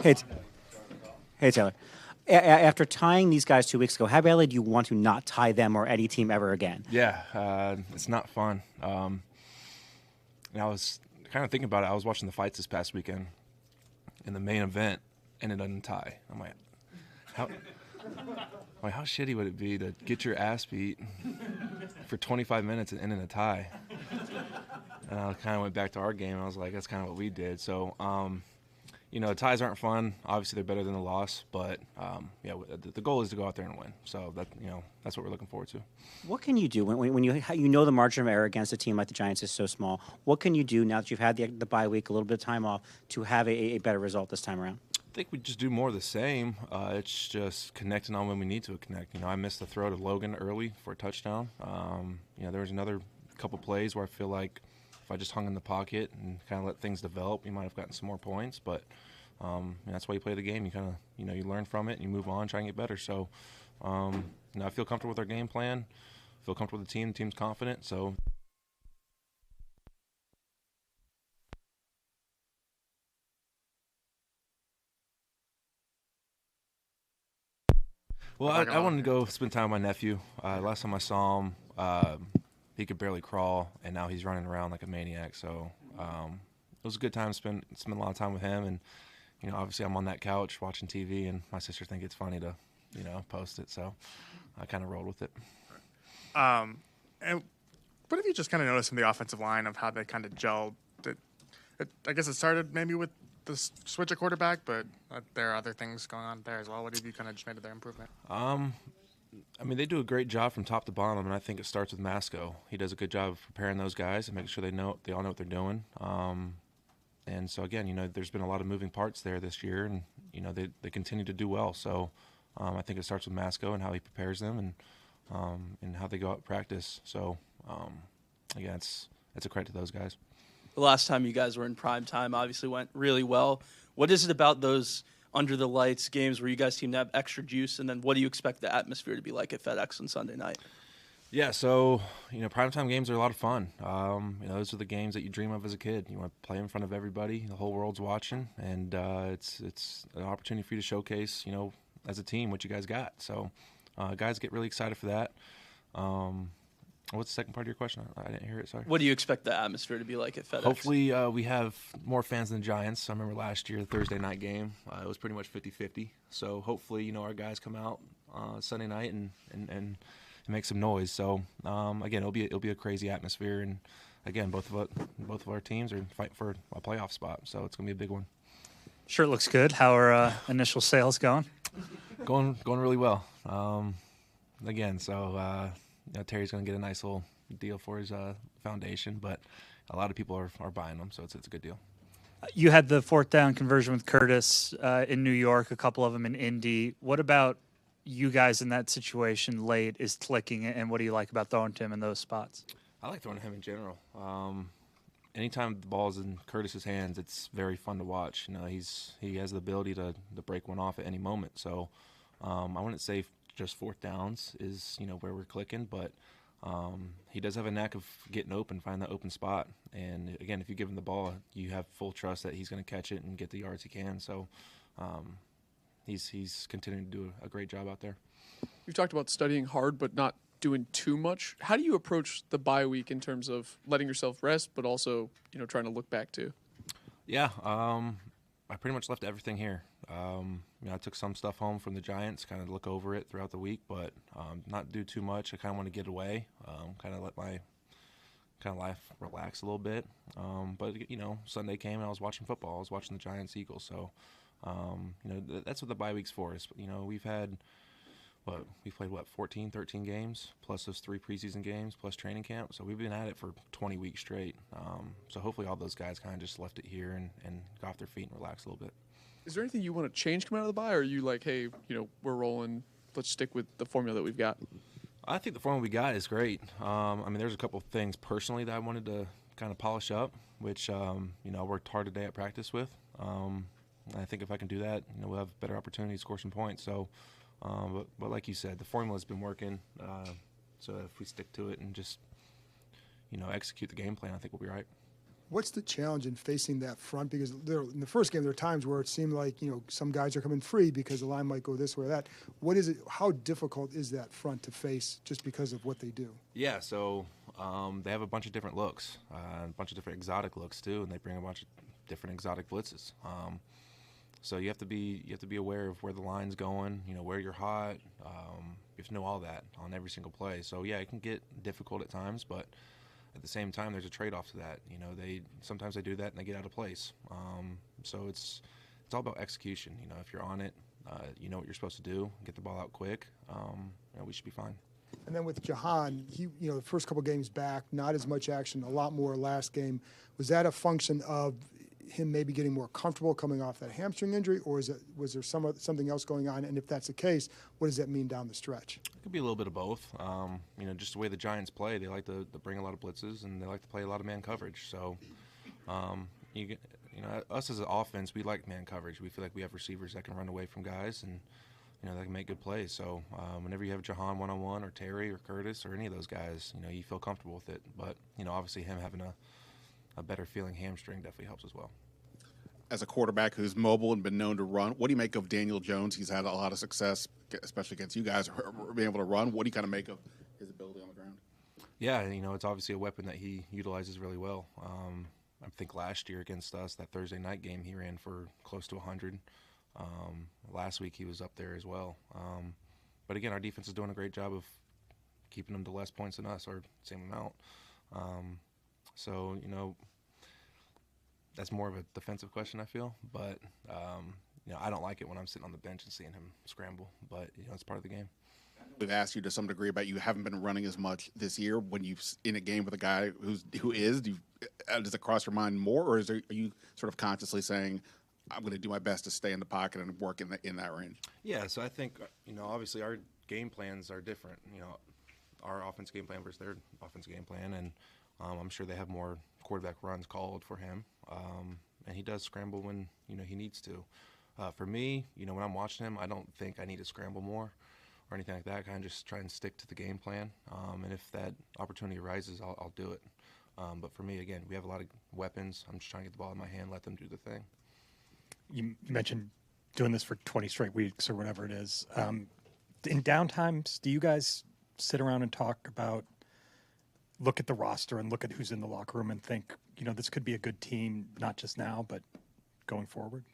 Hey, hey, Taylor. After tying these guys 2 weeks ago, how badly do you want to not tie them or any team ever again? Yeah, it's not fun. And I was kind of thinking about it. I was watching the fights this past weekend, and the main event ended in a tie. How, how shitty would it be to get your ass beat for 25 minutes and end in a tie? And I kind of went back to our game. And I was like, that's kind of what we did. So, ties aren't fun. Obviously, they're better than the loss, but the goal is to go out there and win. So that's what we're looking forward to. What can you do when you know the margin of error against a team like the Giants is so small? What can you do now that you've had the bye week, a little bit of time off, to have a better result this time around? I think we just do more of the same. It's just connecting on when we need to connect. I missed the throw to Logan early for a touchdown. There was another couple plays where I feel like if I just hung in the pocket and kind of let things develop, we might have gotten some more points. But that's why you play the game. You kind of you learn from it and you move on, try and get better. So I feel comfortable with our game plan. Feel comfortable with the team. The team's confident. So. Well, I wanted to go spend time with my nephew. Last time I saw him, he could barely crawl, and now he's running around like a maniac. So it was a good time to spend a lot of time with him. And obviously I'm on that couch watching TV, and my sister thinks it's funny to post it. So I kind of rolled with it. And what have you just kind of noticed from the offensive line of how they kind of gelled? I guess it started maybe with the switch at quarterback, but there are other things going on there as well. What have you kind of just made of their improvement? They do a great job from top to bottom, and I think it starts with Masco. He does a good job of preparing those guys and making sure they all know what they're doing. And so again, there's been a lot of moving parts there this year, and they continue to do well. So I think it starts with Masco and how he prepares them, and how they go out and practice. So again, it's a credit to those guys. The last time you guys were in prime time obviously went really well. What is it about those under the lights games where you guys seem to have extra juice, and then what do you expect the atmosphere to be like at FedEx on Sunday night? Yeah, so primetime games are a lot of fun. Those are the games that you dream of as a kid. You want to play in front of everybody, the whole world's watching, and it's an opportunity for you to showcase, as a team, what you guys got. So guys get really excited for that. What's the second part of your question? I didn't hear it, sorry. What do you expect the atmosphere to be like at FedEx? Hopefully we have more fans than the Giants. I remember last year, the Thursday night game, it was pretty much 50-50. So hopefully, our guys come out Sunday night and make some noise. So again, it'll be a crazy atmosphere, and again, both of our teams are fighting for a playoff spot. So it's gonna be a big one. Sure, looks good. How are initial sales going? Going really well. Terry's going to get a nice little deal for his foundation, but a lot of people are buying them, so it's a good deal. You had the fourth down conversion with Curtis in New York, a couple of them in Indy. What about you guys in that situation late is clicking, and what do you like about throwing to him in those spots? I like throwing to him in general. Anytime the ball's in Curtis's hands, it's very fun to watch. He has the ability to break one off at any moment. So I wouldn't say just fourth downs is where we're clicking, but he does have a knack of getting open, find that open spot. And again, if you give him the ball, you have full trust that he's going to catch it and get the yards he can. So he's continuing to do a great job out there. You've talked about studying hard but not doing too much. How do you approach the bye week in terms of letting yourself rest but also trying to look back too? Yeah, I pretty much left everything here. I took some stuff home from the Giants, kind of look over it throughout the week, but not do too much. I kind of want to get away, kind of let my life relax a little bit. But Sunday came and I was watching football. I was watching the Giants-Eagles. So, that's what the bye week's for. Is we've had we played 14, 13 games plus those 3 preseason games plus training camp. So we've been at it for 20 weeks straight. So hopefully all those guys kind of just left it here and got off their feet and relaxed a little bit. Is there anything you want to change coming out of the bye, or are you like, hey, we're rolling, let's stick with the formula that we've got? I think the formula we got is great. There's a couple of things personally that I wanted to kind of polish up, which I worked hard today at practice with. I think if I can do that, we'll have a better opportunity to score some points. So, but like you said, the formula's been working. So if we stick to it and just execute the game plan, I think we'll be right. What's the challenge in facing that front? Because in the first game, there are times where it seemed like, some guys are coming free because the line might go this way or that. What is it? How difficult is that front to face just because of what they do? Yeah, so they have a bunch of different looks, a bunch of different exotic looks too, and they bring a bunch of different exotic blitzes. So you have to be aware of where the line's going, where you're hot. You have to know all that on every single play. So yeah, it can get difficult at times, but at the same time, there's a trade-off to that. Sometimes they do that and they get out of place. So it's all about execution. If you're on it, you know what you're supposed to do. Get the ball out quick. We should be fine. And then with Jahan, he, the first couple games back, not as much action, a lot more last game. Was that a function of him maybe getting more comfortable coming off that hamstring injury, or was there something else going on? And if that's the case, what does that mean down the stretch? It could be a little bit of both. Just the way the Giants play, they like to bring a lot of blitzes and they like to play a lot of man coverage. So, us as an offense, we like man coverage. We feel like we have receivers that can run away from guys and that can make good plays. So whenever you have Jahan one-on-one or Terry or Curtis or any of those guys, you feel comfortable with it. But obviously him having a better feeling hamstring definitely helps as well. As a quarterback who's mobile and been known to run, what do you make of Daniel Jones? He's had a lot of success, especially against you guys, being able to run. What do you kind of make of his ability on the ground? Yeah, it's obviously a weapon that he utilizes really well. I think last year against us, that Thursday night game, he ran for close to 100. Last week he was up there as well. But again, our defense is doing a great job of keeping them to less points than us, or same amount. So that's more of a defensive question, I feel. But, I don't like it when I'm sitting on the bench and seeing him scramble. But, it's part of the game. We've asked you to some degree about you haven't been running as much this year. When you're in a game with a guy who is, does it cross your mind more? Or are you sort of consciously saying, I'm going to do my best to stay in the pocket and work in that range? Yeah, so I think, obviously our game plans are different. Our offense game plan versus their offense game plan. And I'm sure they have more quarterback runs called for him, and he does scramble when he needs to. For me, when I'm watching him, I don't think I need to scramble more or anything like that. I kind of just try and stick to the game plan, and if that opportunity arises, I'll do it. But for me, again, we have a lot of weapons. I'm just trying to get the ball in my hand, let them do the thing. You mentioned doing this for 20 straight weeks or whatever it is. In downtimes, do you guys sit around and talk about, look at the roster and look at who's in the locker room and think, this could be a good team, not just now, but going forward?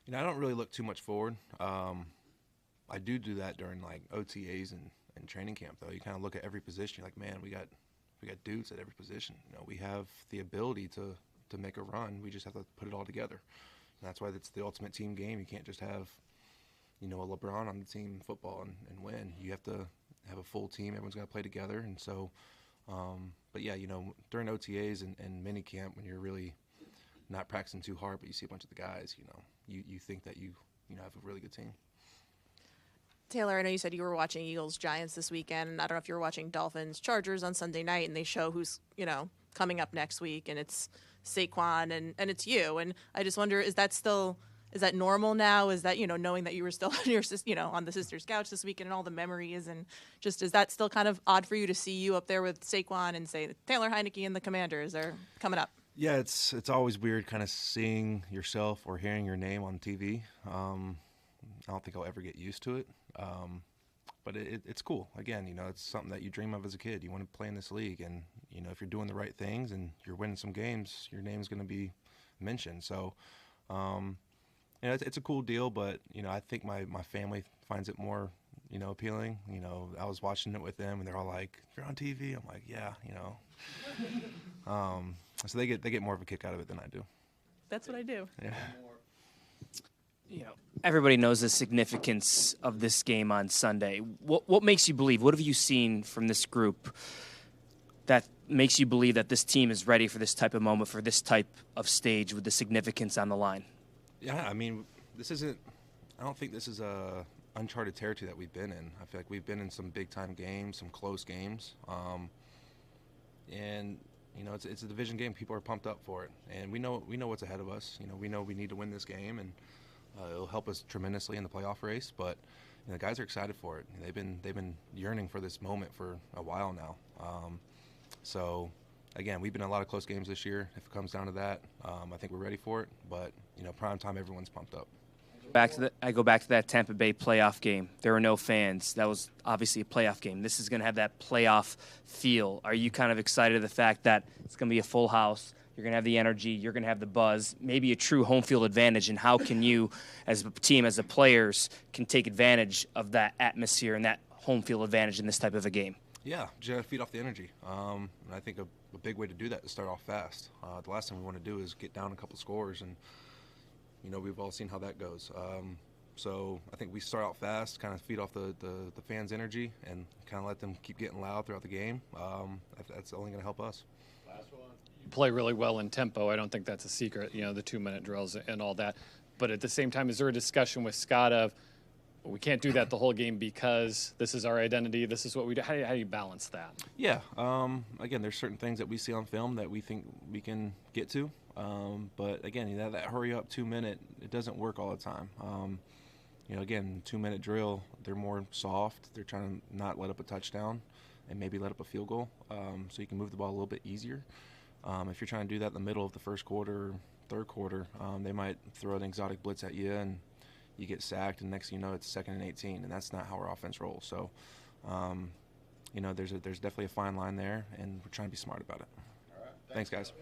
I don't really look too much forward. I do that during like OTAs and training camp, though. You kind of look at every position. You're like, man, we got dudes at every position. We have the ability to make a run. We just have to put it all together. And that's why it's the ultimate team game. You can't just have, a LeBron on the team football and win. You have to have a full team. Everyone's got to play together. And so, but yeah, during OTAs and mini camp, when you're really not practicing too hard, but you see a bunch of the guys, you think that you have a really good team. Taylor, I know you said you were watching Eagles-Giants this weekend, and I don't know if you were watching Dolphins-Chargers on Sunday night, and they show who's, coming up next week, and it's Saquon and it's you. And I just wonder, is that normal now? Is that, knowing that you were still on your on the sister's couch this weekend and all the memories, and just, is that still kind of odd for you to see you up there with Saquon and say Taylor Heinicke and the Commanders are coming up? Yeah, it's always weird kind of seeing yourself or hearing your name on TV. I don't think I'll ever get used to it. But it's cool. Again, it's something that you dream of as a kid. You want to play in this league, and if you're doing the right things and you're winning some games, your name's going to be mentioned. So, it's a cool deal. But I think my family finds it more appealing. I was watching it with them, and they're all like, "You're on TV." I'm like, "Yeah," So they get more of a kick out of it than I do. That's what I do. Yeah. Everybody knows the significance of this game on Sunday. What makes you believe? What have you seen from this group that makes you believe that this team is ready for this type of moment, for this type of stage with the significance on the line? Yeah, I mean, I don't think this is a uncharted territory that we've been in. I feel like we've been in some big-time games, some close games. And it's a division game. People are pumped up for it. And we know what's ahead of us. We know we need to win this game, and it'll help us tremendously in the playoff race. But the guys are excited for it. They've been yearning for this moment for a while now. So again, we've been in a lot of close games this year. If it comes down to that, I think we're ready for it. But, prime time, everyone's pumped up. I go back to that Tampa Bay playoff game. There were no fans. That was obviously a playoff game. This is going to have that playoff feel. Are you kind of excited of the fact that it's going to be a full house? You're going to have the energy. You're going to have the buzz. Maybe a true home field advantage. And how can you, as a team, as the players, can take advantage of that atmosphere and that home field advantage in this type of a game? Yeah, just gotta feed off the energy. And I think a big way to do that is start off fast. The last thing we want to do is get down a couple scores, and we've all seen how that goes. So I think we start out fast, kind of feed off the fans' energy, and kind of let them keep getting loud throughout the game. That's only going to help us. You play really well in tempo. I don't think that's a secret. The 2-minute drills and all that. But at the same time, is there a discussion with Scott of, we can't do that the whole game because this is our identity, this is what we do? How do you balance that? Yeah. Again, there's certain things that we see on film that we think we can get to. But again, that hurry-up 2-minute, it doesn't work all the time. Again, 2-minute drill, they're more soft. They're trying to not let up a touchdown and maybe let up a field goal, so you can move the ball a little bit easier. If you're trying to do that in the middle of the first quarter, third quarter, they might throw an exotic blitz at you, and you get sacked, and next thing you know, it's 2nd and 18, and that's not how our offense rolls. So, there's definitely a fine line there, and we're trying to be smart about it. All right. Thanks guys.